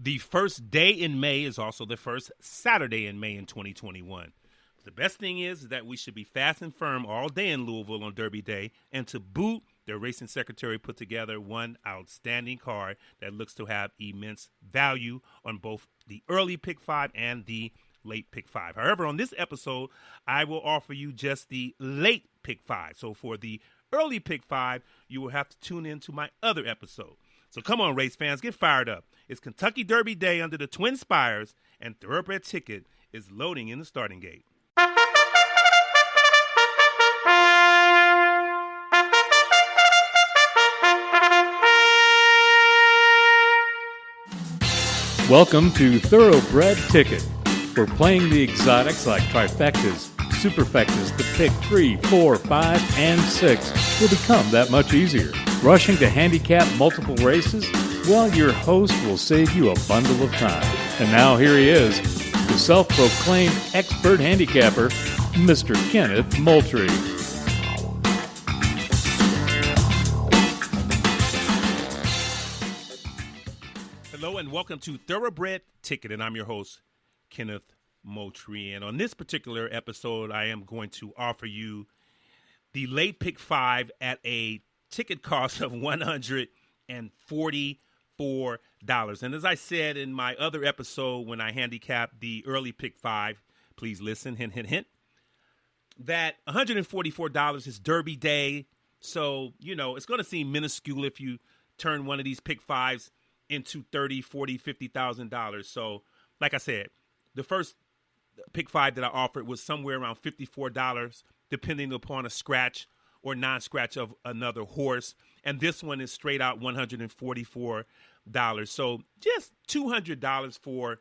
The first day in May is also the first Saturday in May in 2021. The best thing is that we should be fast and firm all day in Louisville on Derby Day. And to boot, their racing secretary put together one outstanding card that looks to have immense value on both the early pick five and the late pick five. However, on this episode, I will offer you just the late pick five. So for the early pick five, you will have to tune in to my other episode. So come on, race fans, get fired up. It's Kentucky Derby Day under the Twin Spires, and Thoroughbred Ticket is loading in the starting gate. Welcome to Thoroughbred Ticket. We're playing the exotics like trifectas, superfectas. The pick 3, 4, 5, and 6 will become that much easier. Rushing to handicap multiple races? Well, your host will save you a bundle of time. And now here he is, the self-proclaimed expert handicapper, Mr. Kenneth Moultrie. Hello and welcome to Thoroughbred Ticket, and I'm your host, Kenneth Moultrie. And on this particular episode, I am going to offer you the late pick five at a ticket cost of $144. And as I said in my other episode when I handicapped the early pick five, please listen, hint, hint, hint, that $144 is Derby Day. So, it's going to seem minuscule if you turn one of these pick fives into $30,000, $40,000, $50,000. So, like I said, the first pick five that I offered was somewhere around $54, depending upon a scratch or non-scratch of another horse. And this one is straight out $144. So just $200 for,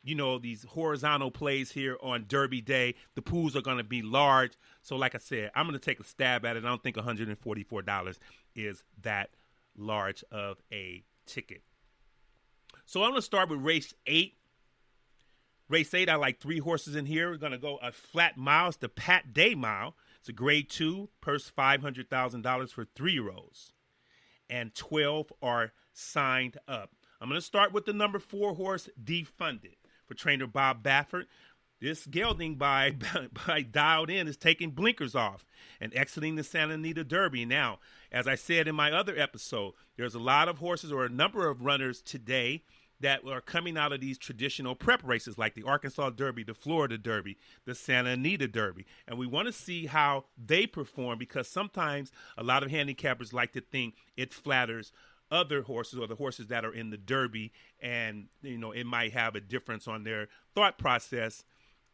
these horizontal plays here on Derby Day. The pools are going to be large. So like I said, I'm going to take a stab at it. I don't think $144 is that large of a ticket. So I'm going to start with race 8. Race 8, I like 3 horses in here. We're going to go a flat mile. It's the Pat Day Mile. It's a grade 2, purse $500,000 for 3-year-olds. And 12 are signed up. I'm going to start with the number 4 horse, Defunded, for trainer Bob Baffert. This gelding by Dialed In is taking blinkers off and exiting the Santa Anita Derby. Now, as I said in my other episode, there's a lot of horses or a number of runners today that are coming out of these traditional prep races like the Arkansas Derby, the Florida Derby, the Santa Anita Derby. And we want to see how they perform because sometimes a lot of handicappers like to think it flatters other horses or the horses that are in the Derby. And, it might have a difference on their thought process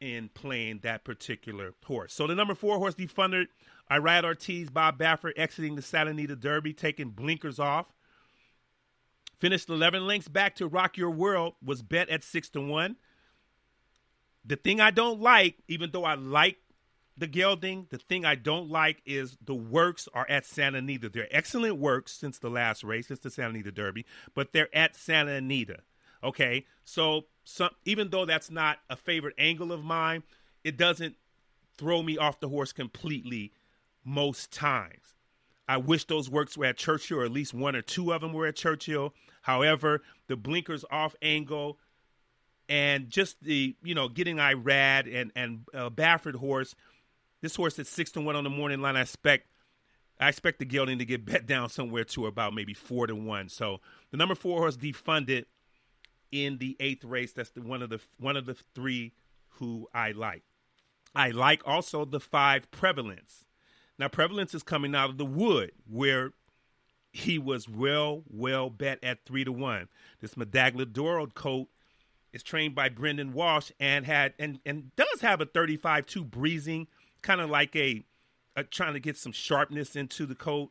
in playing that particular horse. So the number 4 horse, Defunded, Irad Ortiz, Bob Baffert, exiting the Santa Anita Derby, taking blinkers off. Finished 11 lengths back to Rock Your World, was bet at 6-1. The thing I don't like, even though I like the gelding, the thing I don't like is the works are at Santa Anita. They're excellent works since the last race, since the Santa Anita Derby, but they're at Santa Anita. Okay, so even though that's not a favorite angle of mine, it doesn't throw me off the horse completely most times. I wish those works were at Churchill, or at least 1 or 2 of them were at Churchill. However, the blinkers off angle and just the, getting Irad and Baffert horse, this horse at 6-1 on the morning line, I expect the gelding to get bet down somewhere to about maybe 4-1. So the number 4 horse, Defunded, in the 8th race. That's one of the 3 who I like. I like also the 5 Prevalence. Now, Prevalence is coming out of the Wood, where he was well bet at 3-1. This Medaglia Doro coat is trained by Brendan Walsh and does have a 35-2 breezing, kind of like a trying to get some sharpness into the coat.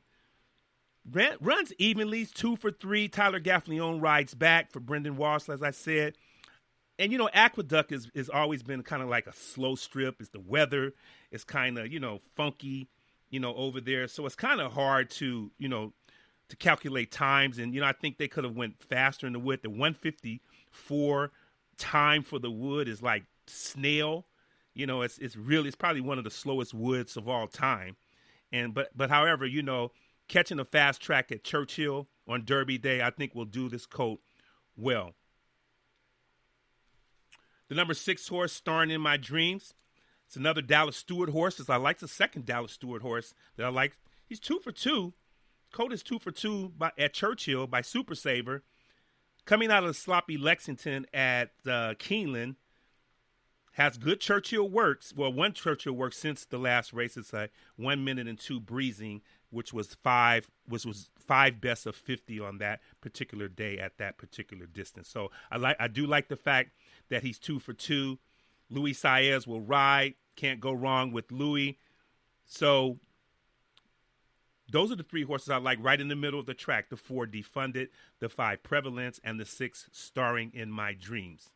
Runs evenly, 2 for 3. Tyler Gaffleone rides back for Brendan Walsh, as I said. And, Aqueduct is always been kind of like a slow strip. It's the weather. It's kind of, funky, over there. So it's kind of hard to calculate times. And, I think they could have went faster in the Wood. The 154 time for the Wood is like snail. It's probably one of the slowest Woods of all time. But however, catching a fast track at Churchill on Derby Day, I think will do this coat well. The number 6 horse, Starring in My Dreams. It's another Dallas Stewart horse. I like the second Dallas Stewart horse that I like. He's 2 for 2. Colt is 2 for 2 at Churchill by Super Saver. Coming out of sloppy Lexington at Keeneland. Has good Churchill works. Well, one Churchill works since the last race. It's a 1 minute and 2 breezing, which was five best of 50 on that particular day at that particular distance. So I do like the fact that he's 2 for 2. Luis Saez will ride. Can't go wrong with Louis. So those are the 3 horses I like right in the middle of the track. The 4 Defunded, the 5 Prevalence, and the 6 Starring in My Dreams.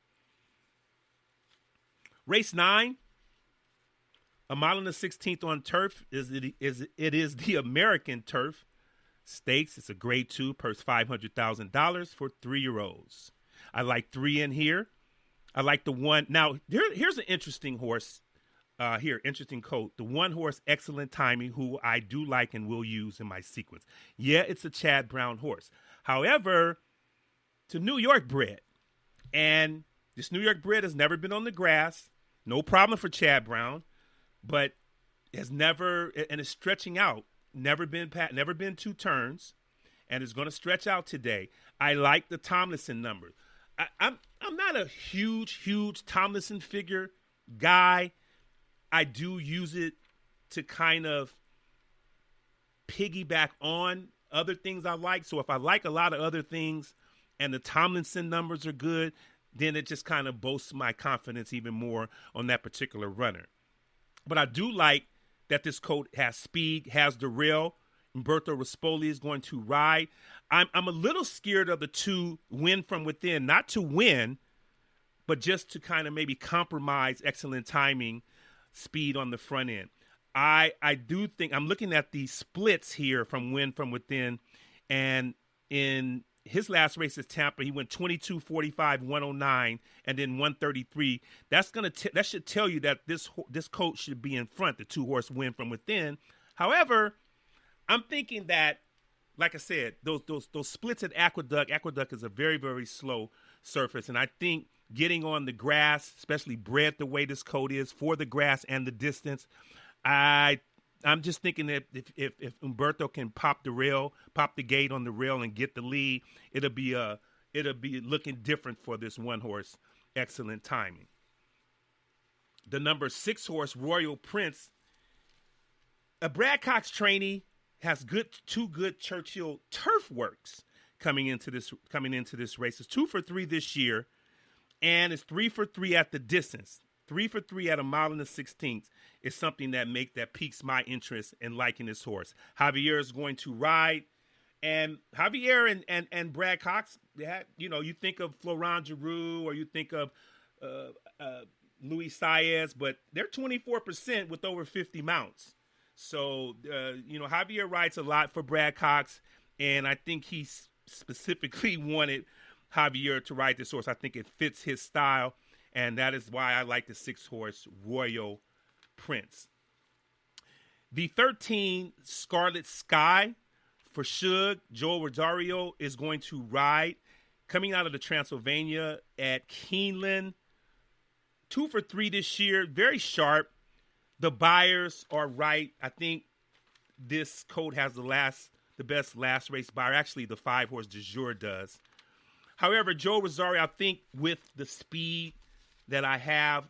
Race 9, a mile and the 16th on turf. It is the American Turf Stakes. It's a grade 2, purse $500,000 for 3-year-olds. I like 3 in here. I like the one. Now, here's an interesting horse. Interesting colt. The 1 horse, Excellent Timing, who I do like and will use in my sequence. Yeah, it's a Chad Brown horse. However, it's a New York bred. And this New York bred has never been on the grass. No problem for Chad Brown. But has never, and is stretching out. Never been 2 turns. And is going to stretch out today. I like the Tomlinson number. I'm not a huge Tomlinson figure guy. I do use it to kind of piggyback on other things I like. So if I like a lot of other things and the Tomlinson numbers are good, then it just kind of boasts my confidence even more on that particular runner. But I do like that this colt has speed, has the rail. Umberto Rispoli is going to ride. I'm a little scared of the 2 Win From Within, not to win, but just to kind of maybe compromise Excellent Timing, speed on the front end. I do think I'm looking at the splits here from Win From Within, and in his last race at Tampa, he went 22, 45, 109, and then 133. That should tell you that this colt should be in front, the 2 horse Win From Within. However, I'm thinking that, like I said, those splits at Aqueduct is a very, very slow surface. And I think getting on the grass, especially bred the way this colt is for the grass and the distance, I'm just thinking that if Umberto can pop the gate on the rail and get the lead, it'll be looking different for this 1 horse, Excellent Timing. The number 6 horse, Royal Prince, a Brad Cox trainee, has 2 good Churchill turf works coming into this race. It's 2 for 3 this year, and it's 3 for 3 at the distance. 3 for 3 at a mile and the 16th is something that piques my interest in liking this horse. Javier is going to ride, and Javier and Brad Cox, you think of Florent Giroux or you think of Luis Saez, but they're 24% with over 50 mounts. So, Javier rides a lot for Brad Cox, and I think he specifically wanted Javier to ride this horse. I think it fits his style, and that is why I like the 6 horse Royal Prince. The 13 Scarlet Sky for Shug, Joel Rosario is going to ride. Coming out of the Transylvania at Keeneland, 2 for 3 this year, very sharp. The buyers are right. I think this colt has the best last race buyer. Actually, the 5 horse de jour does. However, Joe Rosario, I think with the speed that I have,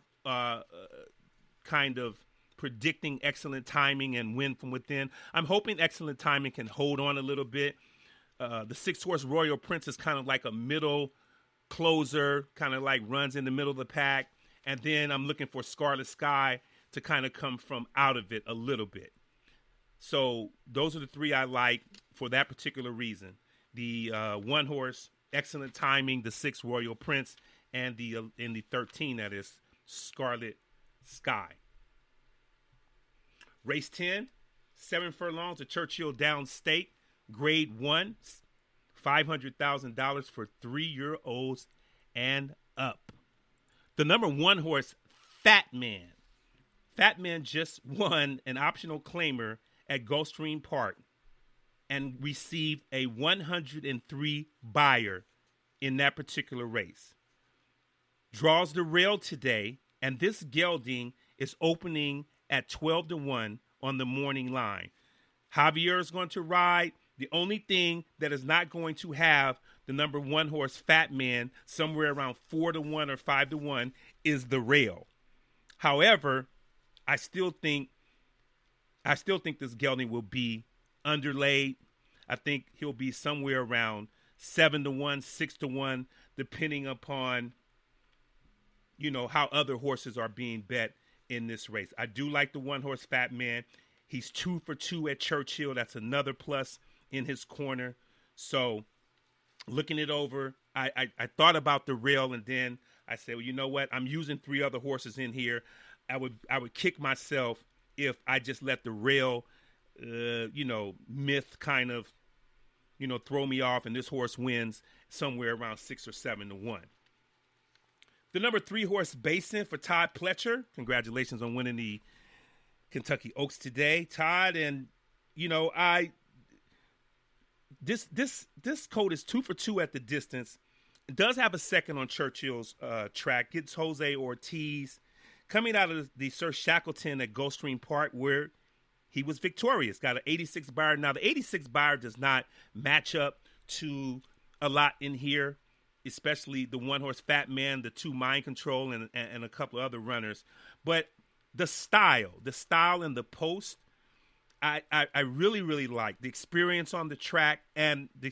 kind of predicting Excellent Timing and Win From Within, I'm hoping Excellent Timing can hold on a little bit. The 6 horse Royal Prince is kind of like a middle closer, kind of like runs in the middle of the pack. And then I'm looking for Scarlet Sky to kind of come from out of it a little bit. So those are the 3 I like for that particular reason. The 1 horse, Excellent Timing, the 6 Royal Prince, and the 13, that is Scarlet Sky. Race 10, 7 furlongs at Churchill Downstate, grade 1, $500,000 for 3-year-olds and up. The number 1 horse, Fat Man. Fat Man just won an optional claimer at Gulfstream Park and received a 103 buyer in that particular race. draws the rail today, and this gelding is opening at 12-1 on the morning line. Javier is going to ride. The only thing that is not going to have the number 1 horse, Fat Man, somewhere around 4-1 or 5-1 is the rail. However, I still think this gelding will be underlaid. I think he'll be somewhere around 7-1, 6-1, depending upon, how other horses are being bet in this race. I do like the 1 horse Fat Man. He's 2 for 2 at Churchill. That's another plus in his corner. So looking it over, I thought about the rail, and then I said, well, you know what? I'm using 3 other horses in here. I would kick myself if I just let the rail, myth kind of, throw me off, and this horse wins somewhere around 6 or 7-1. The number 3 horse, Basin, for Todd Pletcher. Congratulations on winning the Kentucky Oaks today, Todd. And this colt is 2 for 2 at the distance. It does have a second on Churchill's track. Gets Jose Ortiz coming out of the Sir Shackleton at Gulfstream Park, where he was victorious. Got an 86 Beyer. Now, the 86 Beyer does not match up to a lot in here, especially the 1 horse Fat Man, the 2 Mind Control, and a couple of other runners. But the style and the post, I really, really like the experience on the track and the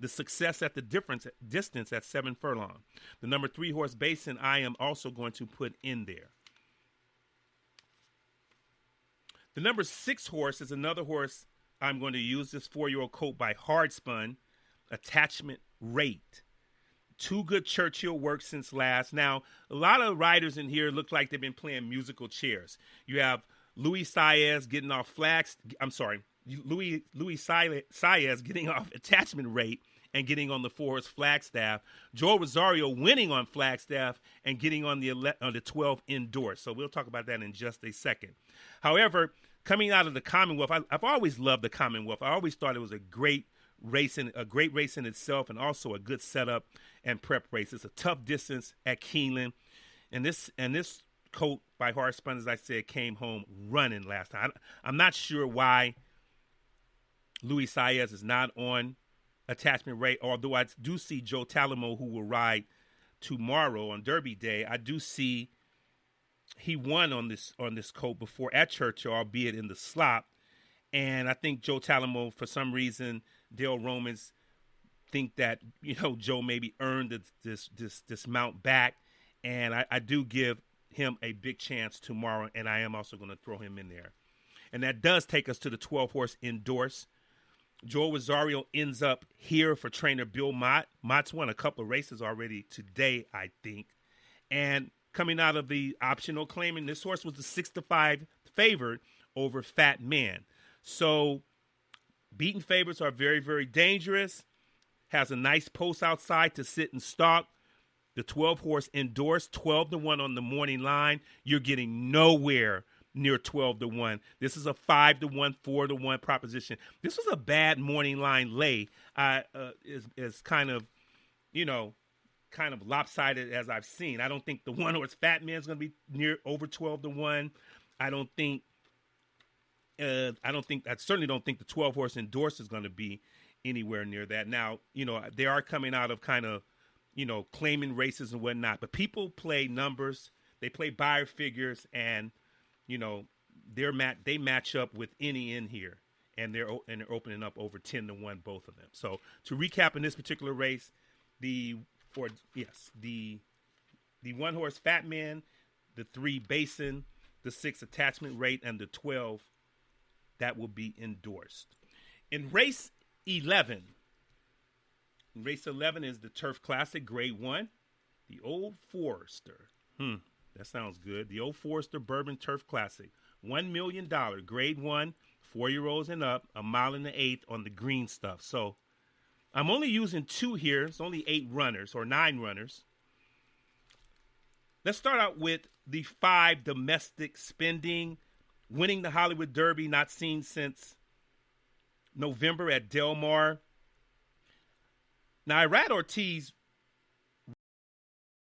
success at the distance at 7 furlong. The number 3 horse Basin, I am also going to put in there. The number 6 horse is another horse I'm going to use. This 4-year-old colt by Hardspun, Attachment Rate. 2 good Churchill works since last. Now, a lot of riders in here look like they've been playing musical chairs. You have Louis Saez getting off Louis Saez getting off Attachment Rate and getting on the 4-horse Flagstaff. Joel Rosario winning on Flagstaff and getting on the 12 Endorse. So we'll talk about that in just a second. However, coming out of the Commonwealth, I've always loved the Commonwealth. I always thought it was a great race in itself, and also a good setup and prep race. It's a tough distance at Keeneland, and this colt by Hardspun, as I said, came home running last time. I'm not sure why Louis Saez is not on Attachment Rate, although I do see Joe Talamo, who will ride tomorrow on Derby Day. I do see he won on this colt before at Churchill, albeit in the slop. And I think Joe Talamo, for some reason, Dale Romans think that, Joe maybe earned this mount back. And I do give him a big chance tomorrow, and I am also going to throw him in there. And that does take us to the 12-horse Endorse. Joel Rosario ends up here for trainer Bill Mott. Mott's won a couple of races already today, I think. And coming out of the optional claiming, this horse was the 6-5 favorite over Fat Man. So beaten favorites are very, very dangerous. Has a nice post outside to sit and stalk. The 12-horse Endorse, 12-1 on the morning line. You're getting nowhere near 12-1. This is a 5-1, 4-1 proposition. This was a bad morning line lay. Is kind of lopsided as I've seen. I don't think the 1 horse Fat Man is going to be near over 12-1. I certainly don't think the 12-horse Endorse is going to be anywhere near that. Now, they are coming out of kind of, claiming races and whatnot, but people play numbers. They play buyer figures, and they match up with any in here, and they're opening up over 10-1, both of them. So to recap in this particular race, the 1 horse Fat Man, the 3 Basin, the 6 Attachment Rate, and the 12 that will be endorsed. In race 11 is the Turf Classic Grade 1, the Old Forester. That sounds good. The Old Forester Bourbon Turf Classic. $1 million, Grade 1, 4-year-olds and up, 1 mile and 1/8 on the green stuff. So I'm only using 2 here. It's only 8 runners or 9 runners. Let's start out with the 5 domestic spending. Winning the Hollywood Derby, not seen since November at Del Mar. Now, Irad Ortiz